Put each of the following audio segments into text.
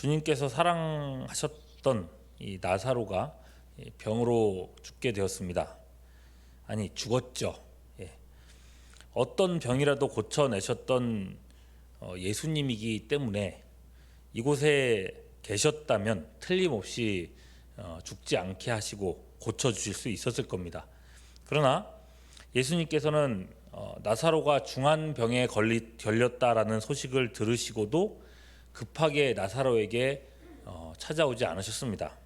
주님께서 사랑하셨던 이 나사로가 병으로 죽게 되었습니다. 아니 죽었죠. 어떤 병이라도 고쳐내셨던 예수님이기 때문에 이곳에 계셨다면 틀림없이 죽지 않게 하시고 고쳐주실 수 있었을 겁니다. 그러나 예수님께서는 나사로가 중한 병에 걸렸다라는 소식을 들으시고도 급하게 나사로에게 찾아오지 않으셨습니다.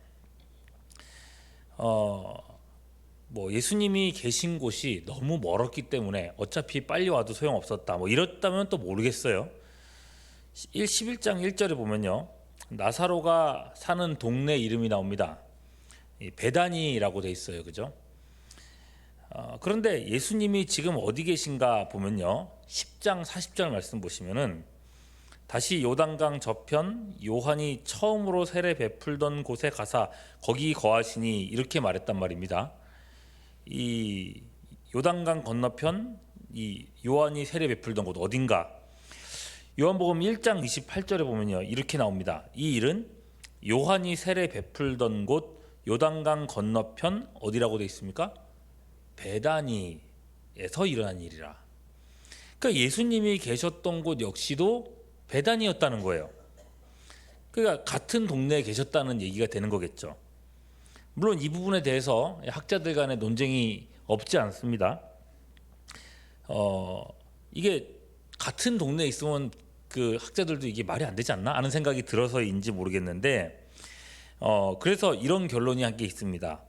뭐 예수님이 계신 곳이 너무 멀었기 때문에 어차피 빨리 와도 소용없었다 뭐 이렇다면 또 모르겠어요. 11장 1절에 보면요, 나사로가 사는 동네 이름이 나옵니다. 베다니라고 돼 있어요. 그죠? 그런데 예수님이 지금 어디 계신가 보면요, 10장 40절 말씀 보시면은 다시 요단강 저편 요한이 처음으로 세례 베풀던 곳에 가사 거기 거하시니 이렇게 말했단 말입니다. 이 요단강 건너편 이 요한이 세례 베풀던 곳 어딘가, 요한복음 1장 28절에 보면요 이렇게 나옵니다. 이 일은 요한이 세례 베풀던 곳 요단강 건너편 어디라고 되어 있습니까? 베다니에서 일어난 일이라. 그러니까 예수님이 계셨던 곳 역시도 베다니였다는 거예요. 그러니까 같은 동네에 계셨다는 얘기가 되는 거겠죠. 물론 이 부분에 대해서 학자들 간의 논쟁이 없지 않습니다. 이게 같은 동네에 있으면 그 학자들도 이게 말이 안 되지 않나 하는 생각이 들어서인지 모르겠는데, 그래서 이런 결론이 한 게 있습니다.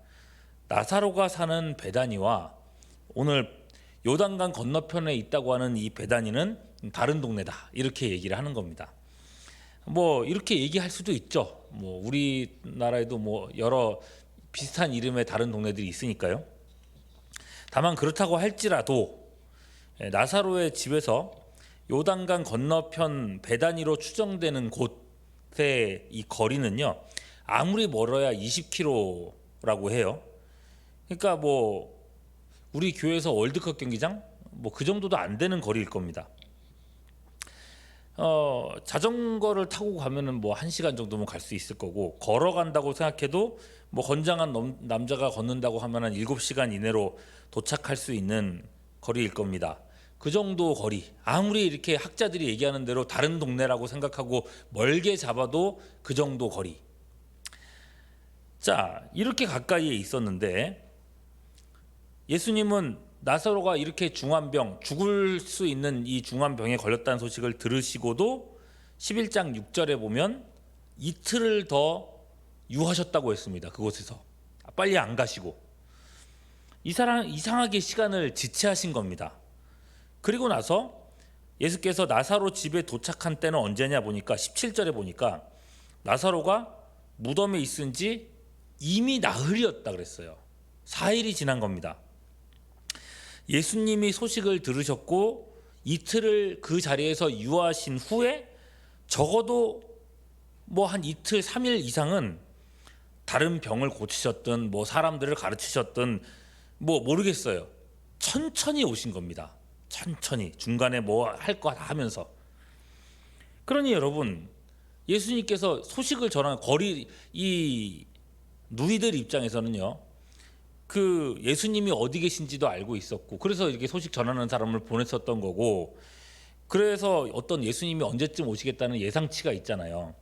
나사로가 사는 베다니와 오늘 요단강 건너편에 있다고 하는 이 베다니는 다른 동네다 이렇게 얘기를 하는 겁니다. 뭐 이렇게 얘기할 수도 있죠. 뭐 우리나라에도 뭐 여러 비슷한 이름의 다른 동네들이 있으니까요. 다만 그렇다고 할지라도 나사로의 집에서 요단강 건너편 베다니로 추정되는 곳의 이 거리는요, 아무리 멀어야 20km라고 해요. 그러니까 뭐 우리 교회에서 월드컵 경기장 뭐 그 정도도 안 되는 거리일 겁니다. 자전거를 타고 가면은 뭐 1시간 정도면 갈 수 있을 거고, 걸어간다고 생각해도 뭐 건장한 남자가 걷는다고 하면은 7시간 이내로 도착할 수 있는 거리일 겁니다. 그 정도 거리, 아무리 이렇게 학자들이 얘기하는 대로 다른 동네라고 생각하고 멀게 잡아도 그 정도 거리. 자, 이렇게 가까이에 있었는데 예수님은 나사로가 이렇게 중환병, 죽을 수 있는 이 중환병에 걸렸다는 소식을 들으시고도 11장 6절에 보면 이틀을 더 유하셨다고 했습니다. 그곳에서 빨리 안 가시고 이상하게 시간을 지체하신 겁니다. 그리고 나서 예수께서 나사로 집에 도착한 때는 언제냐 보니까 17절에 보니까 나사로가 무덤에 있은 지 이미 나흘이었다 그랬어요. 4일이 지난 겁니다. 예수님이 소식을 들으셨고 이틀을 그 자리에서 유하신 후에 적어도 뭐 한 이틀 3일 이상은 다른 병을 고치셨든 뭐 사람들을 가르치셨든 뭐 모르겠어요. 천천히 오신 겁니다. 천천히 중간에 뭐 할 거 다 하면서. 그러니 여러분, 예수님께서 소식을 전하는 거리 이 누이들 입장에서는요, 그 예수님이 어디 계신지도 알고 있었고 그래서 이렇게 소식 전하는 사람을 보냈었던 거고, 그래서 어떤 예수님이 언제쯤 오시겠다는 예상치가 있잖아요.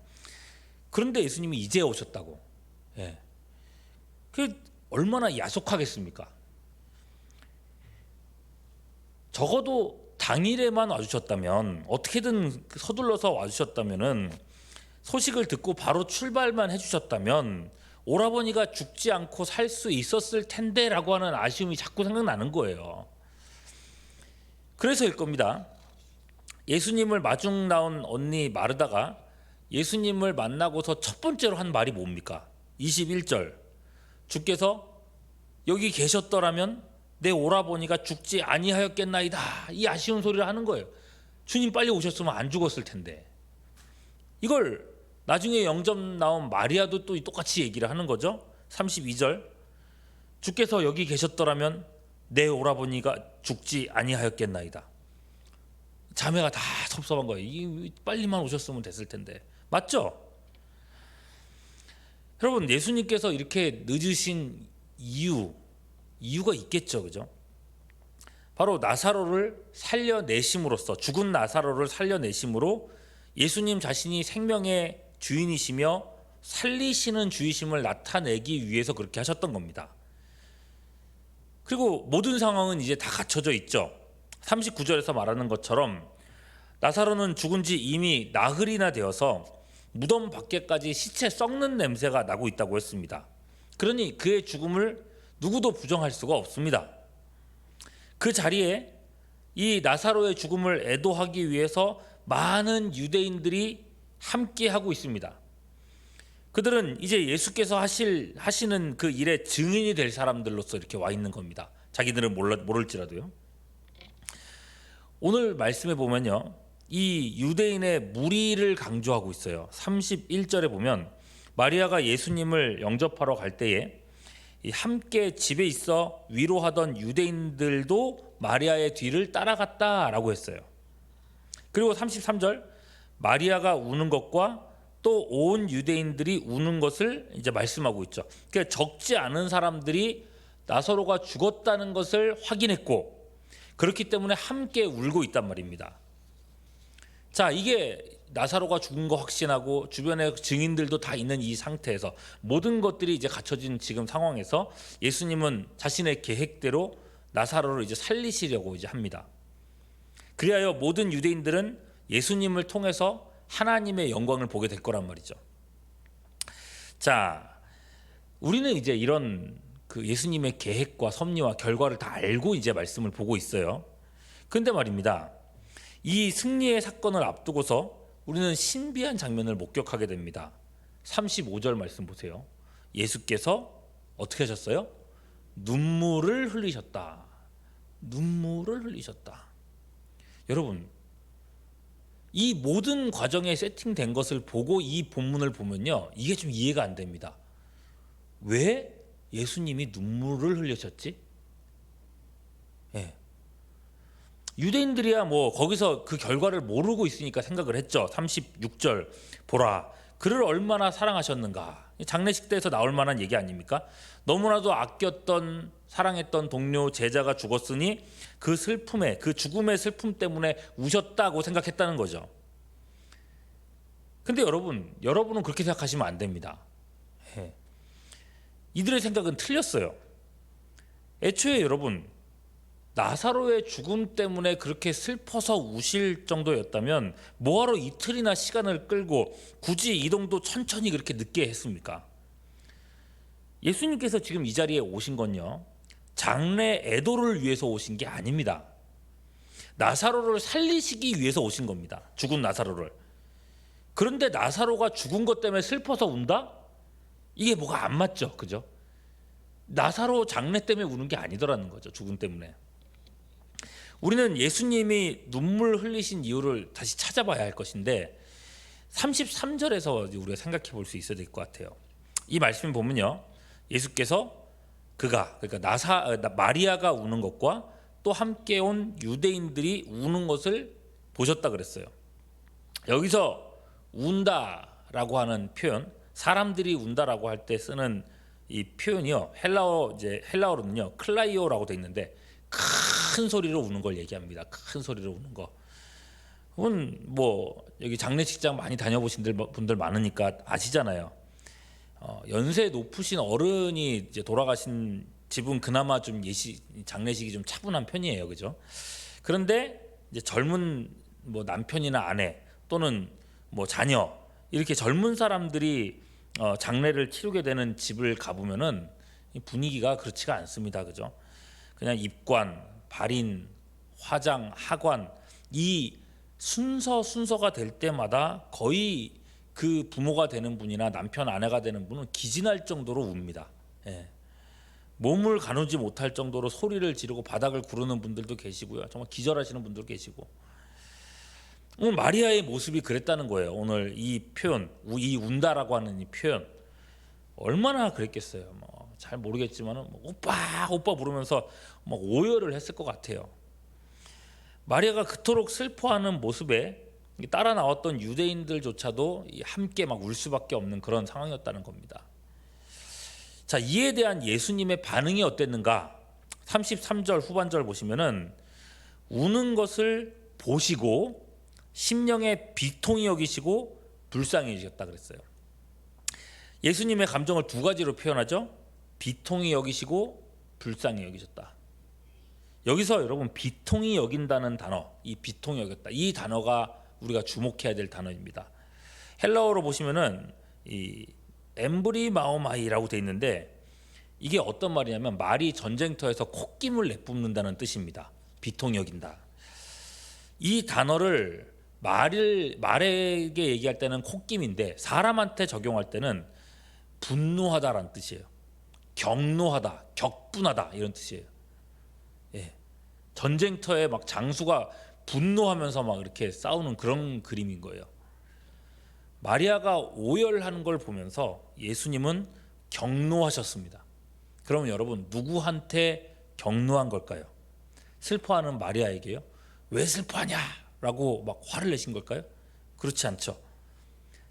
그런데 예수님이 이제 오셨다고. 그 얼마나 야속하겠습니까? 적어도 당일에만 와주셨다면, 어떻게든 서둘러서 와주셨다면은, 소식을 듣고 바로 출발만 해주셨다면 오라버니가 죽지 않고 살 수 있었을 텐데 라고 하는 아쉬움이 자꾸 생각나는 거예요. 그래서일 겁니다. 예수님을 마중 나온 언니 마르다가 예수님을 만나고서 첫 번째로 한 말이 뭡니까? 21절, 주께서 여기 계셨더라면 내 오라버니가 죽지 아니하였겠나이다. 이 아쉬운 소리를 하는 거예요. 주님 빨리 오셨으면 안 죽었을 텐데. 이걸 나중에 영접 나온 마리아도 또 똑같이 얘기를 하는 거죠. 32절, 주께서 여기 계셨더라면 내 오라버니가 죽지 아니하였겠나이다. 자매가 다 섭섭한 거예요. 빨리만 오셨으면 됐을 텐데. 맞죠? 여러분, 예수님께서 이렇게 늦으신 이유가 있겠죠, 그죠? 바로 나사로를 살려내심으로써, 죽은 나사로를 살려내심으로 예수님 자신이 생명의 주인이시며 살리시는 주이심을 나타내기 위해서 그렇게 하셨던 겁니다. 그리고 모든 상황은 이제 다 갖춰져 있죠. 39절에서 말하는 것처럼 나사로는 죽은 지 이미 나흘이나 되어서 무덤 밖에까지 시체 썩는 냄새가 나고 있다고 했습니다. 그러니 그의 죽음을 누구도 부정할 수가 없습니다. 그 자리에 이 나사로의 죽음을 애도하기 위해서 많은 유대인들이 함께 하고 있습니다. 그들은 이제 예수께서 하시는 그 일의 증인이 될 사람들로서 이렇게 와 있는 겁니다. 자기들은 모를지라도요. 오늘 말씀에 보면요, 이 유대인의 무리를 강조하고 있어요. 31절에 보면 마리아가 예수님을 영접하러 갈 때에 함께 집에 있어 위로하던 유대인들도 마리아의 뒤를 따라갔다라고 했어요. 그리고 33절, 마리아가 우는 것과 또 온 유대인들이 우는 것을 이제 말씀하고 있죠. 그러니까 적지 않은 사람들이 나사로가 죽었다는 것을 확인했고, 그렇기 때문에 함께 울고 있단 말입니다. 자, 이게 나사로가 죽은 거 확신하고 주변에 증인들도 다 있는 이 상태에서 모든 것들이 이제 갖춰진 지금 상황에서 예수님은 자신의 계획대로 나사로를 이제 살리시려고 이제 합니다. 그리하여 모든 유대인들은 예수님을 통해서 하나님의 영광을 보게 될 거란 말이죠. 자, 우리는 이제 이런 그 예수님의 계획과 섭리와 결과를 다 알고 이제 말씀을 보고 있어요. 근데 말입니다, 이 승리의 사건을 앞두고서 우리는 신비한 장면을 목격하게 됩니다. 35절 말씀 보세요. 예수께서 어떻게 하셨어요? 눈물을 흘리셨다. 눈물을 흘리셨다. 여러분, 이 모든 과정에 세팅된 것을 보고 이 본문을 보면요, 이게 좀 이해가 안 됩니다. 왜 예수님이 눈물을 흘리셨지? 예. 유대인들이야 뭐 거기서 그 결과를 모르고 있으니까 생각을 했죠. 36절 보라, 그를 얼마나 사랑하셨는가. 장례식 때에서 나올 만한 얘기 아닙니까? 너무나도 아꼈던 사랑했던 동료 제자가 죽었으니 그 슬픔에, 그 죽음의 슬픔 때문에 우셨다고 생각했다는 거죠. 근데 여러분은 그렇게 생각하시면 안 됩니다. 예. 이들의 생각은 틀렸어요. 애초에 여러분, 나사로의 죽음 때문에 그렇게 슬퍼서 우실 정도였다면 뭐하러 이틀이나 시간을 끌고 굳이 이동도 천천히 그렇게 늦게 했습니까? 예수님께서 지금 이 자리에 오신 건요, 장례 애도를 위해서 오신 게 아닙니다. 나사로를 살리시기 위해서 오신 겁니다. 죽은 나사로를. 그런데 나사로가 죽은 것 때문에 슬퍼서 운다? 이게 뭐가 안 맞죠, 그죠? 나사로 장례 때문에 우는 게 아니더라는 거죠, 죽음 때문에. 우리는 예수님이 눈물 흘리신 이유를 다시 찾아봐야 할 것인데 33절에서 우리가 생각해 볼 수 있어야 될 것 같아요. 이 말씀 보면요, 예수께서 그러니까 마리아가 우는 것과 또 함께 온 유대인들이 우는 것을 보셨다 그랬어요. 여기서 운다라고 하는 표현, 사람들이 운다라고 할 때 쓰는 이 표현이요, 헬라어로는요 클라이오라고 돼 있는데 큰 소리로 우는 걸 얘기합니다. 큰 소리로 우는 거. 그건 뭐 여기 장례식장 많이 다녀보신 분들 많으니까 아시잖아요. 연세 높으신 어른이 이제 돌아가신 집은 그나마 좀 장례식이 좀 차분한 편이에요, 그죠? 그런데 이제 젊은 뭐 남편이나 아내 또는 뭐 자녀, 이렇게 젊은 사람들이 장례를 치르게 되는 집을 가보면은 분위기가 그렇지가 않습니다, 그죠? 그냥 입관, 발인, 화장, 하관, 이 순서가 될 때마다 거의 그 부모가 되는 분이나 남편, 아내가 되는 분은 기진할 정도로 웁니다. 예. 몸을 가누지 못할 정도로 소리를 지르고 바닥을 구르는 분들도 계시고요. 정말 기절하시는 분들도 계시고. 오늘 마리아의 모습이 그랬다는 거예요. 오늘 이 표현, 이 운다라고 하는 이 표현 얼마나 그랬겠어요. 뭐 잘 모르겠지만은 오빠 부르면서 막 오열을 했을 것 같아요. 마리아가 그토록 슬퍼하는 모습에 따라 나왔던 유대인들조차도 함께 막 울 수밖에 없는 그런 상황이었다는 겁니다. 자, 이에 대한 예수님의 반응이 어땠는가? 33절 후반절 보시면은 우는 것을 보시고 심령에 비통히 여기시고 불쌍히 여기셨다 그랬어요. 예수님의 감정을 두 가지로 표현하죠. 비통히 여기시고 불쌍히 여기셨다. 여기서 여러분 비통히 여긴다는 단어, 이 비통히 여겼다, 이 단어가 우리가 주목해야 될 단어입니다. 헬라어로 보시면은 이 엠브리마오마이라고 돼 있는데 이게 어떤 말이냐면 말이 전쟁터에서 콧김을 내뿜는다는 뜻입니다. 비통히 여긴다. 이 단어를 말에게 얘기할 때는 콧김인데 사람한테 적용할 때는 분노하다라는 뜻이에요. 격노하다, 격분하다 이런 뜻이에요. 예. 전쟁터에 막 장수가 분노하면서 막 이렇게 싸우는 그런 그림인 거예요. 마리아가 오열하는 걸 보면서 예수님은 격노하셨습니다. 그러면 여러분 누구한테 격노한 걸까요? 슬퍼하는 마리아에게요? 왜 슬퍼하냐? 라고 막 화를 내신 걸까요? 그렇지 않죠.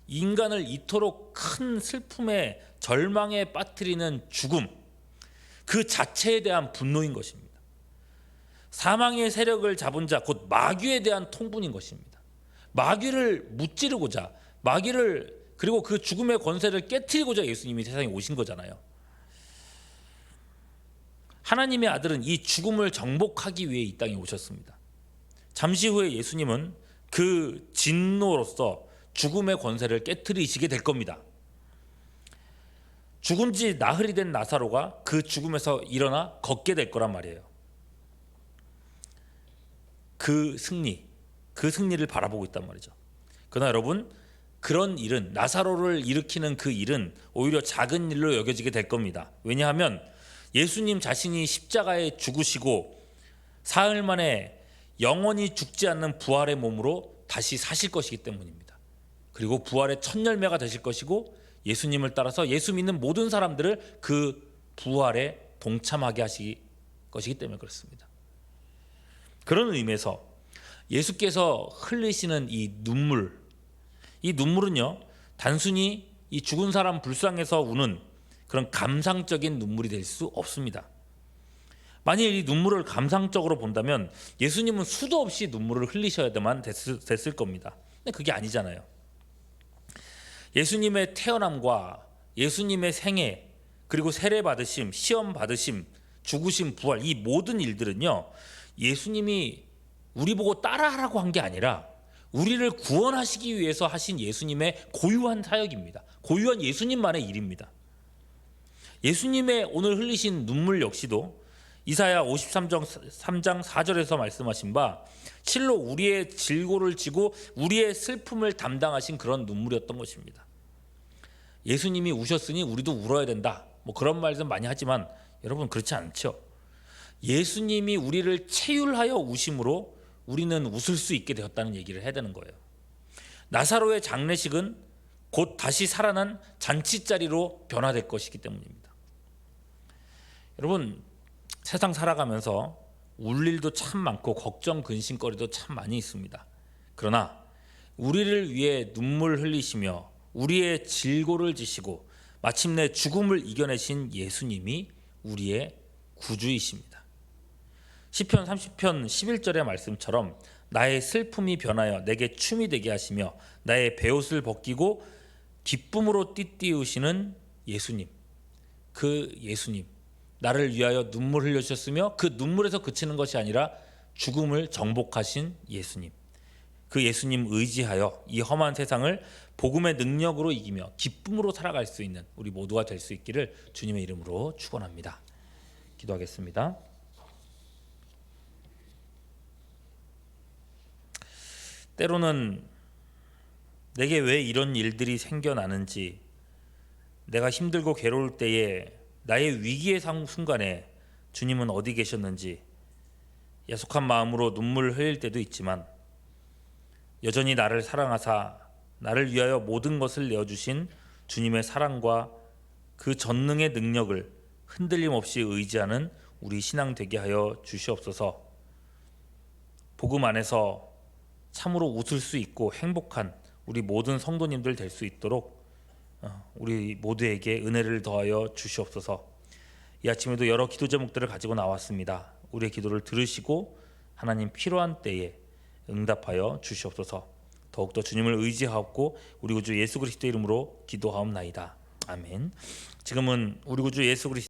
인간을 이토록 큰 슬픔에 절망에 빠뜨리는 죽음, 그 자체에 대한 분노인 것입니다. 사망의 세력을 잡은 자, 곧 마귀에 대한 통분인 것입니다. 마귀를 무찌르고자, 마귀를 그리고 그 죽음의 권세를 깨트리고자 예수님이 세상에 오신 거잖아요. 하나님의 아들은 이 죽음을 정복하기 위해 이 땅에 오셨습니다. 잠시 후에 예수님은 그 진노로서 죽음의 권세를 깨트리시게 될 겁니다. 죽은 지 나흘이 된 나사로가 그 죽음에서 일어나 걷게 될 거란 말이에요. 그 승리를 바라보고 있단 말이죠. 그러나 여러분, 그런 일은, 나사로를 일으키는 그 일은 오히려 작은 일로 여겨지게 될 겁니다. 왜냐하면 예수님 자신이 십자가에 죽으시고 사흘 만에 영원히 죽지 않는 부활의 몸으로 다시 사실 것이기 때문입니다. 그리고 부활의 첫 열매가 되실 것이고 예수님을 따라서 예수 믿는 모든 사람들을 그 부활에 동참하게 하실 것이기 때문에 그렇습니다. 그런 의미에서 예수께서 흘리시는 이 눈물은요 단순히 이 죽은 사람 불쌍해서 우는 그런 감상적인 눈물이 될 수 없습니다. 만일 이 눈물을 감상적으로 본다면 예수님은 수도 없이 눈물을 흘리셔야만 됐을 겁니다. 근데 그게 아니잖아요. 예수님의 태어남과 예수님의 생애, 그리고 세례 받으심, 시험 받으심, 죽으심, 부활, 이 모든 일들은요 예수님이 우리 보고 따라하라고 한 게 아니라 우리를 구원하시기 위해서 하신 예수님의 고유한 사역입니다. 고유한 예수님만의 일입니다. 예수님의 오늘 흘리신 눈물 역시도 이사야 53장 4절에서 말씀하신 바 실로 우리의 질고를 지고 우리의 슬픔을 담당하신 그런 눈물이었던 것입니다. 예수님이 우셨으니 우리도 울어야 된다, 뭐 그런 말씀 많이 하지만 여러분 그렇지 않죠. 예수님이 우리를 체휼하여 우심으로 우리는 웃을 수 있게 되었다는 얘기를 해야 되는 거예요. 나사로의 장례식은 곧 다시 살아난 잔치자리로 변화될 것이기 때문입니다. 여러분 세상 살아가면서 울 일도 참 많고 걱정 근심거리도 참 많이 있습니다. 그러나 우리를 위해 눈물 흘리시며 우리의 질고를 지시고 마침내 죽음을 이겨내신 예수님이 우리의 구주이십니다. 시편 30편 11절의 말씀처럼 나의 슬픔이 변하여 내게 춤이 되게 하시며 나의 베옷을 벗기고 기쁨으로 띠띠우시는 예수님, 그 예수님, 나를 위하여 눈물 흘려주셨으며 그 눈물에서 그치는 것이 아니라 죽음을 정복하신 예수님, 그 예수님 의지하여 이 험한 세상을 복음의 능력으로 이기며 기쁨으로 살아갈 수 있는 우리 모두가 될 수 있기를 주님의 이름으로 축원합니다. 기도하겠습니다. 때로는 내게 왜 이런 일들이 생겨나는지, 내가 힘들고 괴로울 때에 나의 위기의 순간에 주님은 어디 계셨는지 야속한 마음으로 눈물을 흘릴 때도 있지만 여전히 나를 사랑하사 나를 위하여 모든 것을 내어주신 주님의 사랑과 그 전능의 능력을 흔들림 없이 의지하는 우리 신앙 되게 하여 주시옵소서. 복음 안에서 참으로 웃을 수 있고 행복한 우리 모든 성도님들 될 수 있도록 우리 모두에게 은혜를 더하여 주시옵소서. 이 아침에도 여러 기도 제목들을 가지고 나왔습니다. 우리의 기도를 들으시고 하나님 필요한 때에 응답하여 주시옵소서. 더욱더 주님을 의지하옵고 우리 구주 예수 그리스도의 이름으로 기도하옵나이다. 아멘. 지금은 우리 구주 예수 그리스도